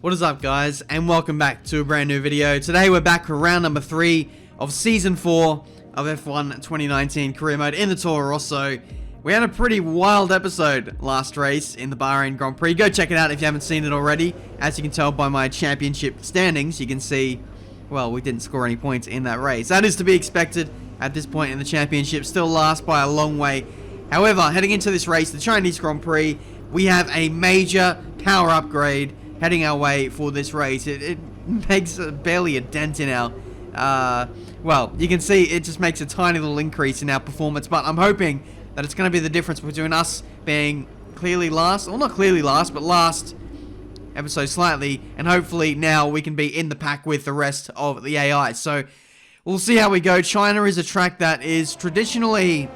What is up, guys, and welcome back to a brand new video. Today we're back for round number 3 of Season 4 of F1 2019 Career Mode in the Toro Rosso. We had a pretty wild episode last race in the Bahrain Grand Prix. Go check it out if you haven't seen it already. As you can tell by my championship standings, you can see, well, we didn't score any points in that race. That is to be expected at this point in the championship, still last by a long way. However, heading into this race, the Chinese Grand Prix, we have a major power upgrade heading our way for this race. It makes barely a dent in our, well, you can see it just makes a tiny little increase in our performance, but I'm hoping that it's going to be the difference between us being clearly last, well, not clearly last, but last ever so slightly, and hopefully now we can be in the pack with the rest of the AI. So we'll see how we go. China is a track that is traditionally,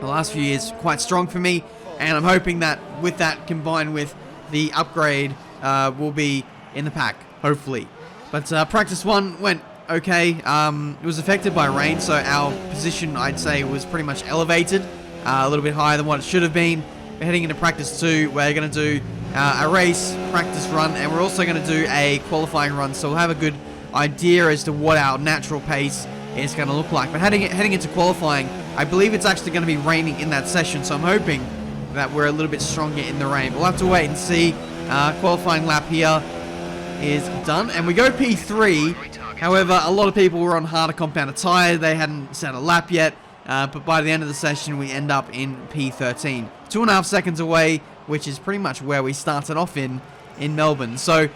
the last few years, quite strong for me, and I'm hoping that with that combined with the upgrade, we'll be in the pack, hopefully. But practice 1 went okay. It was affected by rain, so our position, I'd say, was pretty much elevated, a little bit higher than what it should have been. We're heading into practice 2. We're going to do a race, practice run, and we're also going to do a qualifying run, so we'll have a good idea as to what our natural pace is going to look like. But heading into qualifying, I believe it's actually going to be raining in that session, so I'm hoping that we're a little bit stronger in the rain. We'll have to wait and see. Qualifying lap here is done, and we go P3. However, a lot of people were on harder compounded tire. They hadn't set a lap yet, but by the end of the session, we end up in P13. 2.5 seconds away, which is pretty much where we started off in Melbourne. So,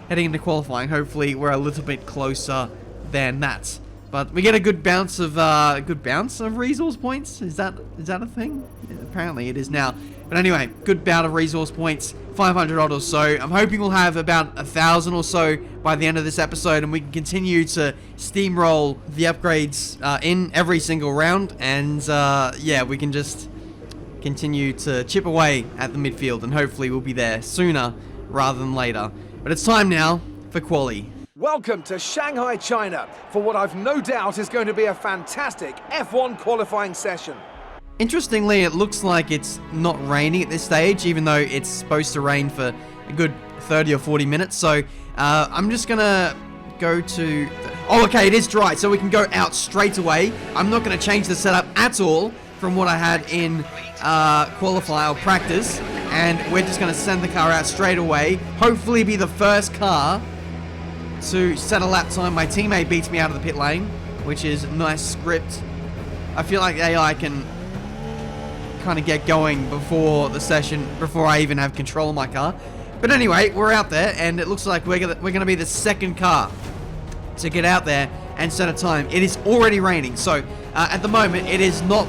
heading into qualifying, hopefully we're a little bit closer than that. But we get a good bounce of resource points. Is that a thing? Yeah, apparently it is now. But anyway, good bout of resource points, 500 odd or so. I'm hoping we'll have about 1,000 or so by the end of this episode, and we can continue to steamroll the upgrades in every single round. And yeah, we can just continue to chip away at the midfield, and hopefully we'll be there sooner rather than later. But it's time now for quali. Welcome to Shanghai, China, for what I've no doubt is going to be a fantastic F1 qualifying session. Interestingly, it looks like it's not raining at this stage, even though it's supposed to rain for a good 30 or 40 minutes. So I'm just going to go to... Oh, okay, it is dry, so we can go out straight away. I'm not going to change the setup at all from what I had in qualify or practice. And we're just going to send the car out straight away. Hopefully be the first car to set a lap time. My teammate beats me out of the pit lane, which is a nice script. I feel like AI can kind of get going before the session, before I even have control of my car. But anyway, we're out there, and it looks like we're gonna be the second car to get out there and set a time. It is already raining, so at the moment it is not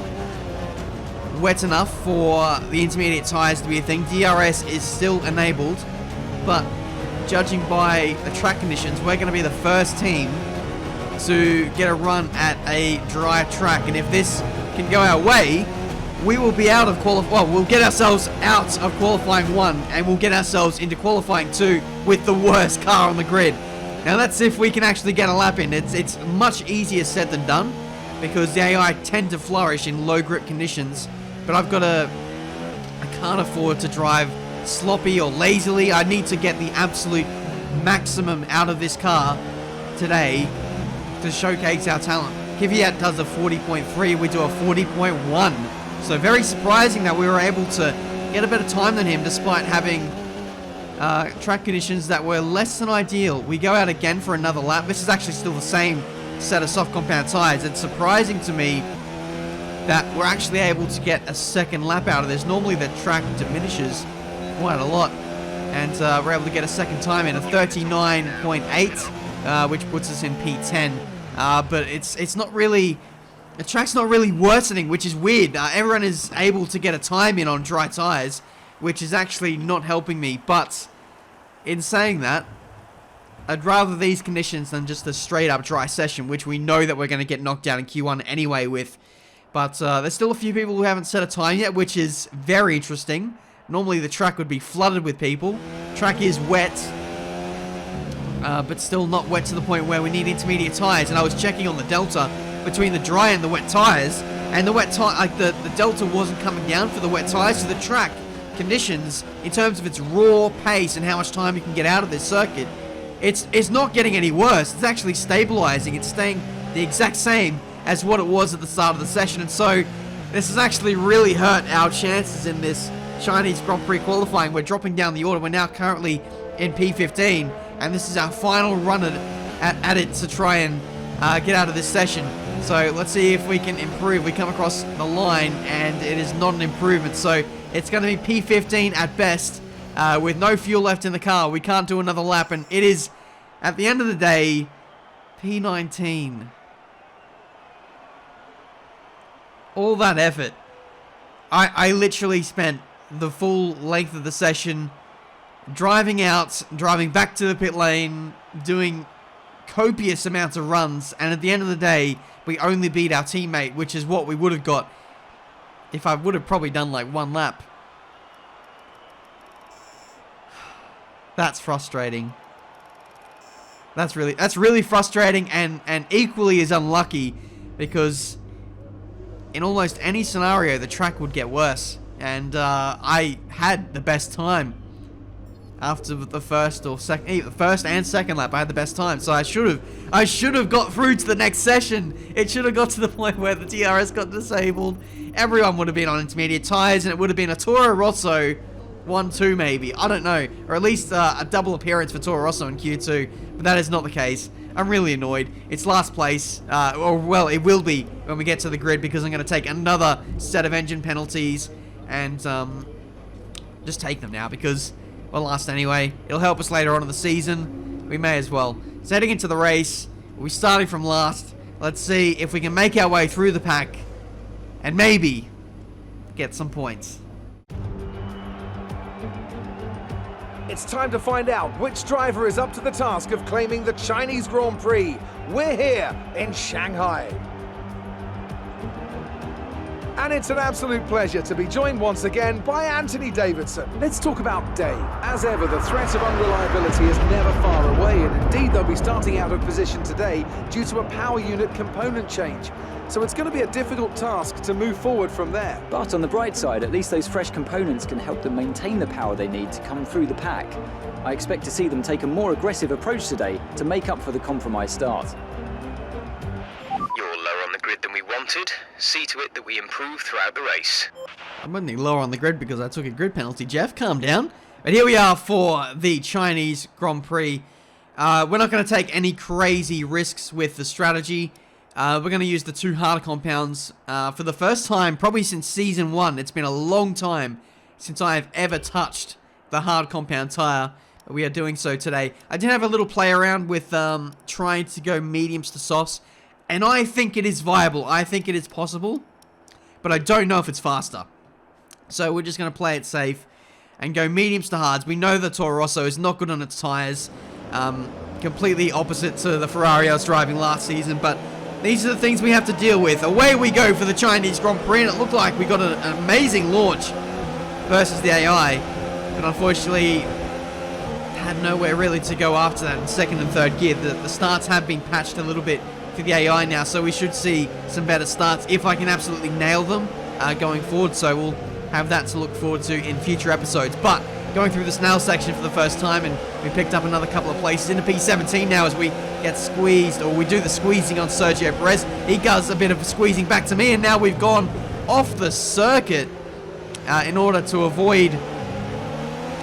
wet enough for the intermediate tires to be a thing. DRS is still enabled, but judging by the track conditions, we're going to be the first team to get a run at a dry track. And if this can go our way, we will be out of qualifying. Well, we'll get ourselves out of qualifying 1, and we'll get ourselves into qualifying 2 with the worst car on the grid. Now that's if we can actually get a lap in. It's much easier said than done, because the AI tend to flourish in low grip conditions. But I can't afford to drive sloppy or lazily. I need to get the absolute maximum out of this car today to showcase our talent. Kvyat does a 40.3, we do a 40.1. So very surprising that we were able to get a better time than him despite having track conditions that were less than ideal. We go out again for another lap. This is actually still the same set of soft compound tires. It's surprising to me that we're actually able to get a second lap out of this. Normally the track diminishes quite a lot, and we're able to get a second time in a 39.8, which puts us in P10. But it's not really, the track's not really worsening, which is weird. Everyone is able to get a time in on dry tires, which is actually not helping me. But in saying that, I'd rather these conditions than just a straight up dry session, which we know that we're going to get knocked out in Q1 anyway with. But there's still a few people who haven't set a time yet, which is very interesting. Normally the track would be flooded with people. Track is wet, but still not wet to the point where we need intermediate tires. And I was checking on the delta between the dry and the wet tires, and the wet tire, like the delta wasn't coming down for the wet tires, so the track conditions, in terms of its raw pace and how much time you can get out of this circuit, it's not getting any worse. It's actually stabilizing. It's staying the exact same as what it was at the start of the session. And so this has actually really hurt our chances in this Chinese Grand Prix qualifying. We're dropping down the order. We're now currently in P15, and this is our final run at it to try and get out of this session. So let's see if we can improve. We come across the line, and it is not an improvement. So it's going to be P15 at best, with no fuel left in the car. We can't do another lap, and it is, at the end of the day, P19. All that effort. I literally spent the full length of the session driving out, driving back to the pit lane, doing copious amounts of runs, and at the end of the day, we only beat our teammate, which is what we would have got if I would have probably done like one lap. That's frustrating. That's really frustrating, and equally as unlucky, because in almost any scenario the track would get worse, and I had the best time after the first and second lap. I had the best time, so I should have got through to the next session. It should have got to the point where the DRS got disabled. Everyone would have been on intermediate tires, and it would have been a Toro Rosso 1-2 maybe. I don't know, or at least a double appearance for Toro Rosso in Q2, but that is not the case. I'm really annoyed. It's last place, or well, it will be when we get to the grid, because I'm going to take another set of engine penalties and just take them now, because we're last anyway. It'll help us later on in the season. We may as well. So heading into the race, we're starting from last. Let's see if we can make our way through the pack and maybe get some points. It's time to find out which driver is up to the task of claiming the Chinese Grand Prix. We're here in Shanghai. And it's an absolute pleasure to be joined once again by Anthony Davidson. Let's talk about Day. As ever, the threat of unreliability is never far away, and indeed they'll be starting out of position today due to a power unit component change. So it's going to be a difficult task to move forward from there. But on the bright side, at least those fresh components can help them maintain the power they need to come through the pack. I expect to see them take a more aggressive approach today to make up for the compromised start. You're lower on the grid than we wanted. See to it that we improve throughout the race. I'm running lower on the grid because I took a grid penalty. Jeff, calm down. But here we are for the Chinese Grand Prix. We're not going to take any crazy risks with the strategy. We're going to use the two hard compounds for the first time, probably since Season 1. It's been a long time since I have ever touched the hard compound tire. We are doing so today. I did have a little play around with trying to go mediums to softs, and I think it is viable. I think it is possible, but I don't know if it's faster. So we're just going to play it safe and go mediums to hards. We know that Toro Rosso is not good on its tires, completely opposite to the Ferrari I was driving last season, but these are the things we have to deal with. Away we go for the Chinese Grand Prix, and it looked like we got an amazing launch versus the AI, but unfortunately had nowhere really to go after that in second and third gear. The starts have been patched a little bit for the AI now, so we should see some better starts if I can absolutely nail them going forward. So we'll have that to look forward to in future episodes. But going through the snail section for the first time, and we picked up another couple of places into P17 now as we get squeezed, or we do the squeezing on Sergio Perez. He does a bit of squeezing back to me, and now we've gone off the circuit in order to avoid,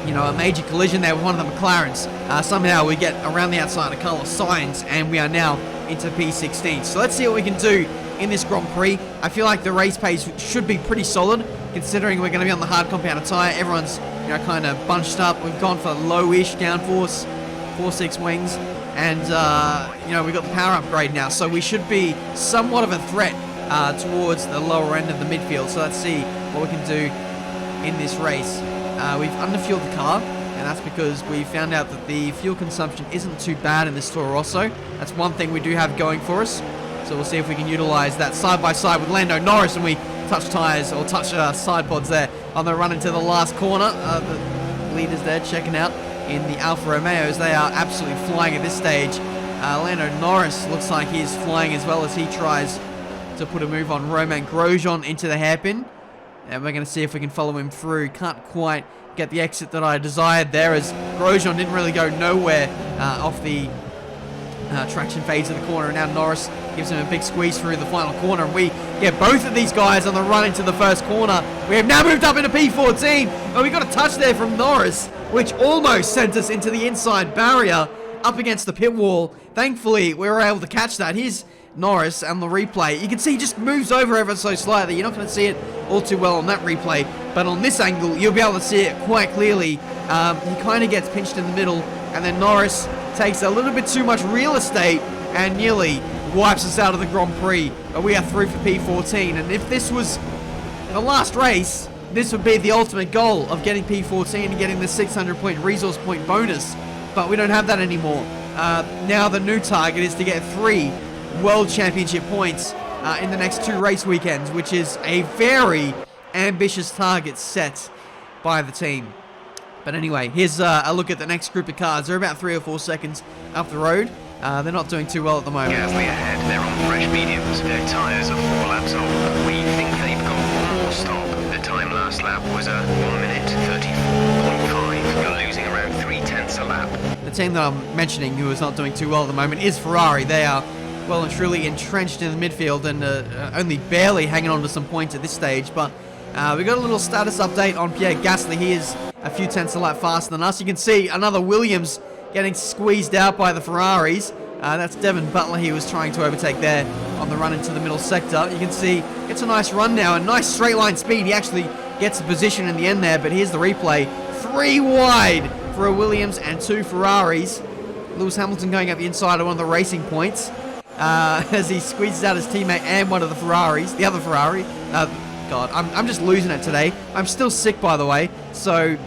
you know, a major collision there with one of the McLarens. Somehow we get around the outside of Carlos Sainz, and we are now into P16. So let's see what we can do in this Grand Prix. I feel like the race pace should be pretty solid, considering we're going to be on the hard compound tire. Everyone's, you know, kind of bunched up. We've gone for low-ish downforce, 4.6 wings, and you know, we've got the power upgrade now, so we should be somewhat of a threat towards the lower end of the midfield. So let's see what we can do in this race. We've underfueled the car, and that's because we found out that the fuel consumption isn't too bad in this Toro Rosso. That's one thing we do have going for us. So we'll see if we can utilize that side by side with Lando Norris, and we touch tires, or touch side pods there on the run into the last corner. The leaders there checking out in the Alfa Romeos. They are absolutely flying at this stage. Lando Norris looks like he's flying as well as he tries to put a move on Romain Grosjean into the hairpin. And we're going to see if we can follow him through. Can't quite get the exit that I desired there, as Grosjean didn't really go nowhere off the traction phase of the corner. And now Norris gives him a big squeeze through the final corner. And we get both of these guys on the run into the first corner. We have now moved up into P14. And we got a touch there from Norris, which almost sent us into the inside barrier up against the pit wall. Thankfully, we were able to catch that. Here's Norris and the replay. You can see he just moves over ever so slightly. You're not going to see it all too well on that replay, but on this angle, you'll be able to see it quite clearly. He kind of gets pinched in the middle, and then Norris takes a little bit too much real estate and nearly wipes us out of the Grand Prix. But we are through for P14, and if this was the last race, this would be the ultimate goal of getting P14 and getting the 600-point resource point bonus. But we don't have that anymore. Now the new target is to get 3 World Championship points in the next 2 race weekends, which is a very ambitious target set by the team. But anyway, here's a look at the next group of cars. They're about 3 or 4 seconds up the road. They're not doing too well at the moment. Gasly ahead, they're on fresh mediums. Their tyres are 4 laps old. We think they've got 1 more stop. The time last lap was a 1 minute 34.5. You're losing around 3/10 a lap. The team that I'm mentioning who is not doing too well at the moment is Ferrari. They are well and truly entrenched in the midfield and only barely hanging on to some points at this stage. But we got a little status update on Pierre Gasly. He is a few tenths a lap faster than us. You can see another Williams getting squeezed out by the Ferraris. That's Devin Butler he was trying to overtake there on the run into the middle sector. You can see it's a nice run now, a nice straight line speed. He actually gets the position in the end there, but here's the replay. 3 wide for a Williams and 2 Ferraris. Lewis Hamilton going up the inside of one of the racing points as he squeezes out his teammate and one of the Ferraris, the other Ferrari. God, I'm just losing it today. I'm still sick, by the way, so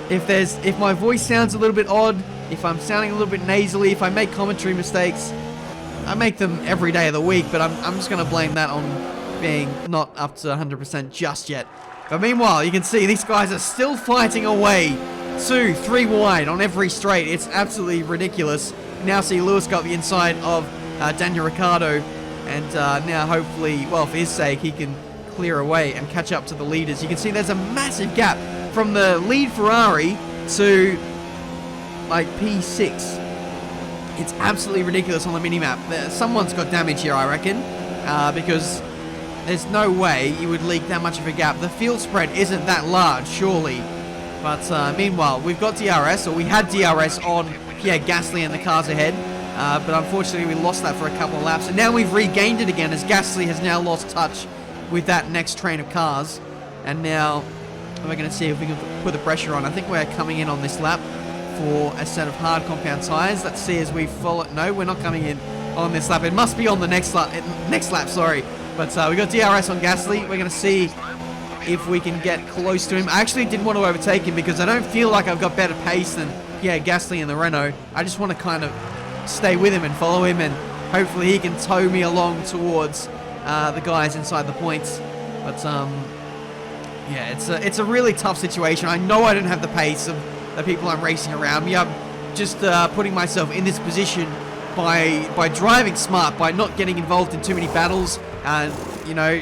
if my voice sounds a little bit odd, if I'm sounding a little bit nasally, if I make commentary mistakes, I make them every day of the week, but I'm just going to blame that on being not up to 100% just yet. But meanwhile, you can see these guys are still fighting away 2, 3 wide on every straight. It's absolutely ridiculous. Now see Lewis got the inside of Daniel Ricciardo, and now hopefully, well, for his sake, he can clear away and catch up to the leaders. You can see there's a massive gap from the lead Ferrari to like P6. It's absolutely ridiculous on the minimap. Someone's got damage here, I reckon, because there's no way you would leak that much of a gap. The field spread isn't that large, surely. But meanwhile, we've got DRS, or we had DRS on Pierre Gasly and the cars ahead. But unfortunately, we lost that for a couple of laps. And now we've regained it again, as Gasly has now lost touch with that next train of cars. And now we're going to see if we can put the pressure on. I think we're coming in on this lap for a set of hard compound tyres. Let's see as we follow. No, we're not coming in on this lap. It must be on the next lap, sorry. But we got DRS on Gasly. We're going to see if we can get close to him. I actually didn't want to overtake him because I don't feel like I've got better pace than Pierre Gasly in the Renault. I just want to kind of stay with him and follow him, and hopefully he can tow me along towards the guys inside the points. But yeah, it's a really tough situation. I know I don't have the pace of the people I'm racing around me. I'm just putting myself in this position by driving smart, by not getting involved in too many battles, and you know,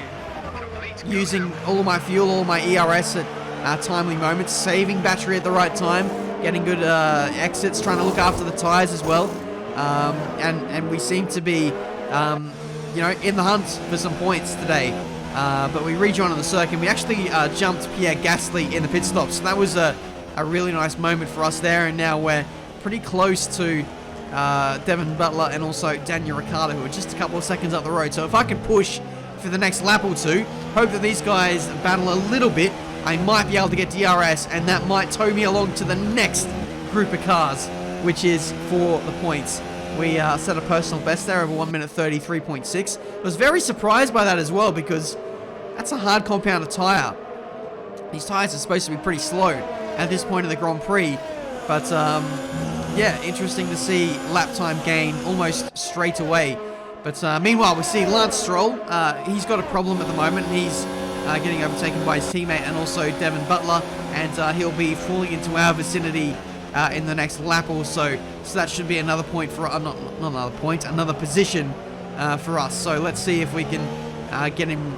using all of my fuel, all of my ERS at timely moments, saving battery at the right time, getting good exits, trying to look after the tires as well. And we seem to be, you know, in the hunt for some points today. But we rejoined on the circuit. We actually jumped Pierre Gasly in the pit stop, so that was a really nice moment for us there. And now we're pretty close to Devin Butler and also Daniel Ricciardo, who are just a couple of seconds up the road. So if I can push for the next lap or two, hope that these guys battle a little bit, I might be able to get DRS, and that might tow me along to the next group of cars, which is for the points. We set a personal best there of 1 minute 33.6. I was very surprised by that as well, because that's a hard compounded tyre. These tyres are supposed to be pretty slow at this point in the Grand Prix. But yeah, interesting to see lap time gain almost straight away. But meanwhile, we see Lance Stroll. He's got a problem at the moment. He's getting overtaken by his teammate and also Devin Butler. And he'll be falling into our vicinity in the next lap or so. So that should be another point for not another point, another position for us. So let's see if we can get him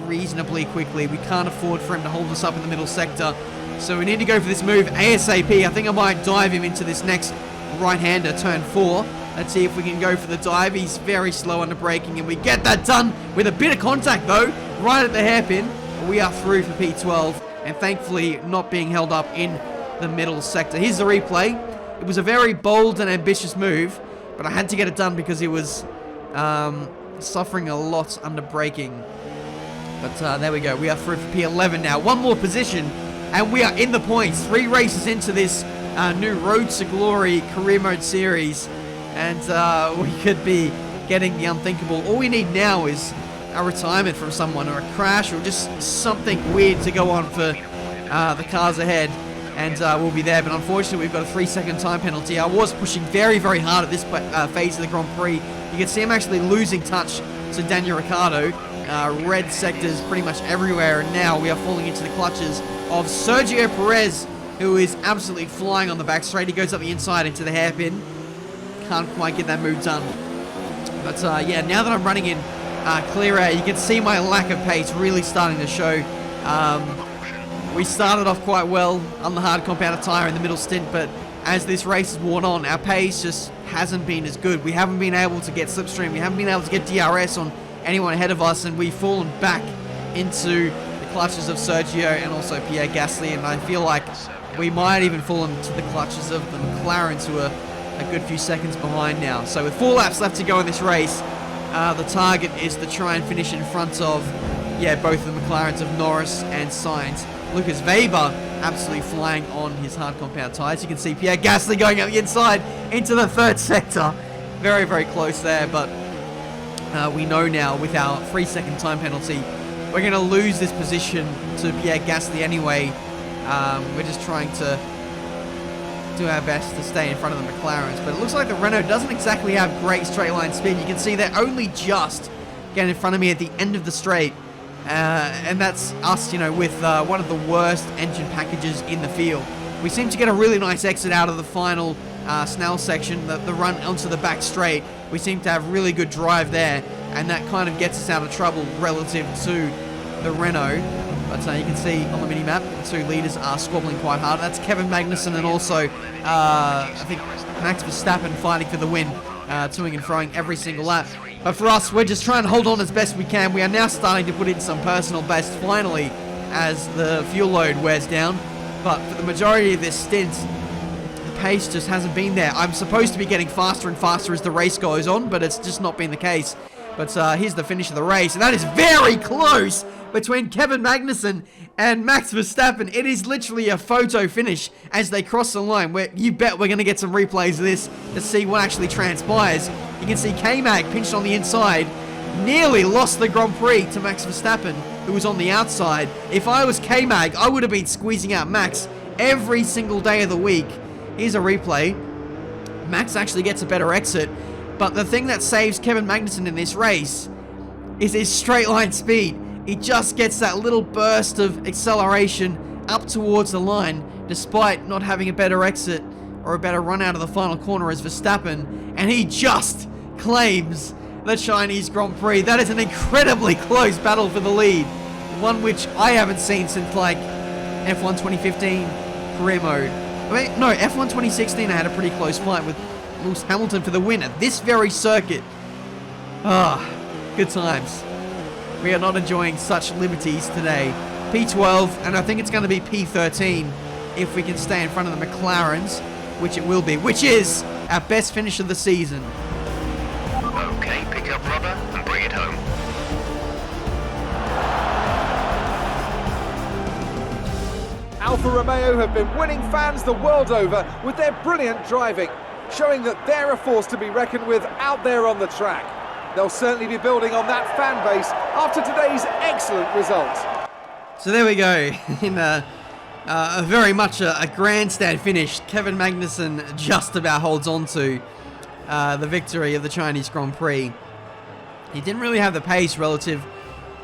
reasonably quickly. We can't afford for him to hold us up in the middle sector. So we need to go for this move ASAP. I think I might dive him into this next right-hander, turn 4. Let's see if we can go for the dive. He's very slow under braking, and we get that done with a bit of contact, though, right at the hairpin. We are through for P12, and thankfully not being held up in the middle sector. Here's the replay. It was a very bold and ambitious move, but I had to get it done because he was suffering a lot under braking. But there we go. We are through for P11 now. One more position, and we are in the points. 3 races into this new Road to Glory career mode series, and we could be getting the unthinkable. All we need now is a retirement from someone, or a crash, or just something weird to go on for the cars ahead, and we'll be there. But unfortunately, we've got a 3-second time penalty. I was pushing very, very hard at this phase of the Grand Prix. You can see I'm actually losing touch to Daniel Ricciardo. Red sectors pretty much everywhere, and now we are falling into the clutches of Sergio Perez, who is absolutely flying on the back straight. He goes up the inside into the hairpin. Can't quite get that move done. But yeah, now that I'm running in clear air, you can see my lack of pace really starting to show. We started off quite well on the hard compounded tyre in the middle stint, but as this race has worn on, our pace just hasn't been as good. We haven't been able to get slipstream. We haven't been able to get DRS on anyone ahead of us, and we've fallen back into the clutches of Sergio and also Pierre Gasly, and I feel like we might even fall into the clutches of the McLarens, who are a good few seconds behind now. So with 4 laps left to go in this race, the target is to try and finish in front of, both the McLarens of Norris and Sainz. Lucas Weber absolutely flying on his hard compound tyres. You can see Pierre Gasly going up the inside into the 3rd sector. Very, very close there, but we know now with our 3-second time penalty, we're going to lose this position to Pierre Gasly anyway. We're just trying to do our best to stay in front of the McLarens, but it looks like the Renault doesn't exactly have great straight line speed. You can see they're only just getting in front of me at the end of the straight, and that's us, with one of the worst engine packages in the field. We seem to get a really nice exit out of the final Snell section, the run onto the back straight. We seem to have really good drive there, and that kind of gets us out of trouble relative to the Renault. But you can see on the mini-map, the 2 leaders are squabbling quite hard. That's Kevin Magnussen and also, I think, Max Verstappen fighting for the win, toing and froing every single lap. But for us, we're just trying to hold on as best we can. We are now starting to put in some personal best, finally, as the fuel load wears down. But for the majority of this stint, the pace just hasn't been there. I'm supposed to be getting faster and faster as the race goes on, but it's just not been the case. But here's the finish of the race, and that is very close between Kevin Magnussen and Max Verstappen. It is literally a photo finish as they cross the line. You bet we're going to get some replays of this to see what actually transpires. You can see K-Mag pinched on the inside, nearly lost the Grand Prix to Max Verstappen, who was on the outside. If I was K-Mag, I would have been squeezing out Max every single day of the week. Here's a replay. Max actually gets a better exit. But the thing that saves Kevin Magnussen in this race is his straight line speed. He just gets that little burst of acceleration up towards the line, despite not having a better exit or a better run out of the final corner as Verstappen, and he just claims the Chinese Grand Prix. That is an incredibly close battle for the lead, one which I haven't seen since like F1 2015 career mode. No, F1 2016 I had a pretty close fight with Lewis Hamilton for the win at this very circuit. Good times. We are not enjoying such liberties today. P12, and I think it's going to be P13 if we can stay in front of the McLarens, which it will be, which is our best finish of the season. Okay, pick up rubber and bring it home. Alfa Romeo have been winning fans the world over with their brilliant driving, showing that they're a force to be reckoned with out there on the track. They'll certainly be building on that fan base after today's excellent result. So there we go, in a very much a grandstand finish. Kevin Magnussen just about holds on to the victory of the Chinese Grand Prix. He didn't really have the pace relative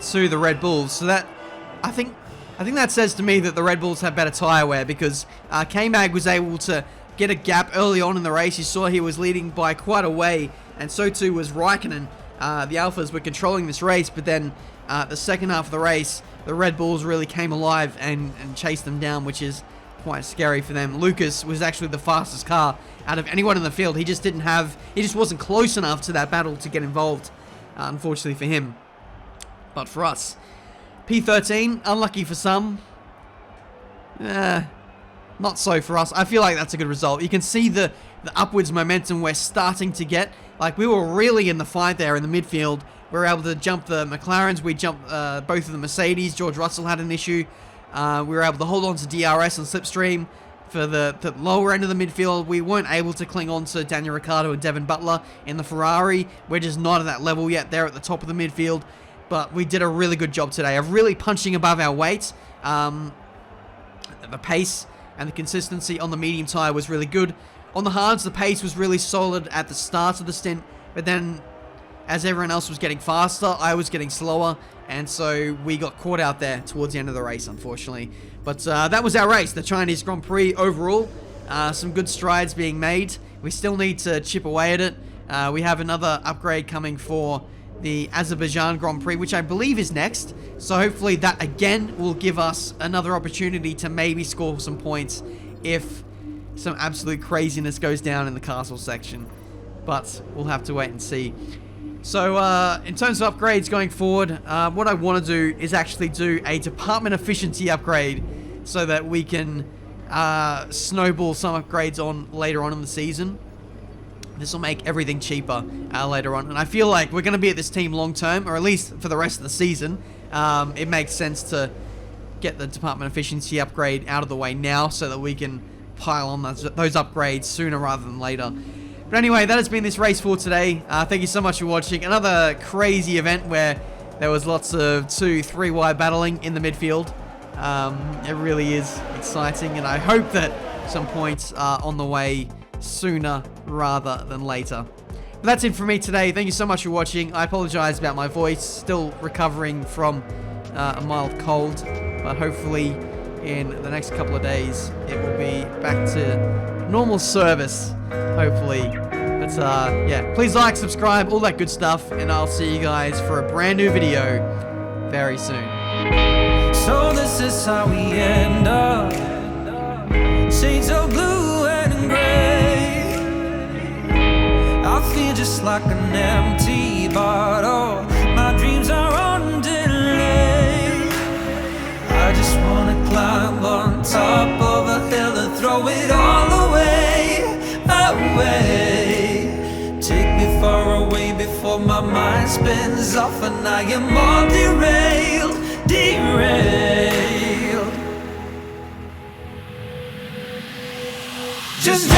to the Red Bulls, so that I think that says to me that the Red Bulls have better tyre wear, because K-Mag was able to get a gap early on in the race. You saw he was leading by quite a way, and so too was Raikkonen. The Alphas were controlling this race, but then the second half of the race, the Red Bulls really came alive and chased them down, which is quite scary for them. Lucas was actually the fastest car out of anyone in the field. He just wasn't close enough to that battle to get involved, unfortunately for him. But for us, P13, unlucky for some. Not so for us. I feel like that's a good result. You can see the upwards momentum we're starting to get. Like, we were really in the fight there in the midfield. We were able to jump the McLarens. We jumped both of the Mercedes. George Russell had an issue. We were able to hold on to DRS and Slipstream. For the lower end of the midfield, we weren't able to cling on to Daniel Ricciardo and Devin Butler in the Ferrari. We're just not at that level yet. They're at the top of the midfield. But we did a really good job today of really punching above our weight. The pace and the consistency on the medium tyre was really good. On the hards, the pace was really solid at the start of the stint. But then, as everyone else was getting faster, I was getting slower. And so we got caught out there towards the end of the race, unfortunately. But that was our race, the Chinese Grand Prix overall. Some good strides being made. We still need to chip away at it. We have another upgrade coming for the Azerbaijan Grand Prix, which I believe is next. So hopefully that again will give us another opportunity to maybe score some points if some absolute craziness goes down in the castle section. But we'll have to wait and see. So, in terms of upgrades going forward, what I want to do is actually do a department efficiency upgrade so that we can snowball some upgrades on later on in the season. This will make everything cheaper later on. And I feel like we're going to be at this team long term, or at least for the rest of the season. It makes sense to get the department efficiency upgrade out of the way now so that we can pile on those upgrades sooner rather than later. But anyway, that has been this race for today. Thank you so much for watching. Another crazy event where there was lots of 2-3 wide battling in the midfield. It really is exciting, and I hope that some points are on the way sooner rather than later. But that's it for me today. Thank you so much for watching. I apologize about my voice. Still recovering from a mild cold, but hopefully in the next couple of days it will be back to normal service, hopefully. But yeah, please like, subscribe, all that good stuff, and I'll see you guys for a brand new video very soon. So this is how we end up, shades of blue and gray. I feel just like an empty bottle, my dreams are on delay. I just wanna climb on top of a hill and throw it all away, away. Take me far away before my mind spins off and I am all derailed, derailed. Just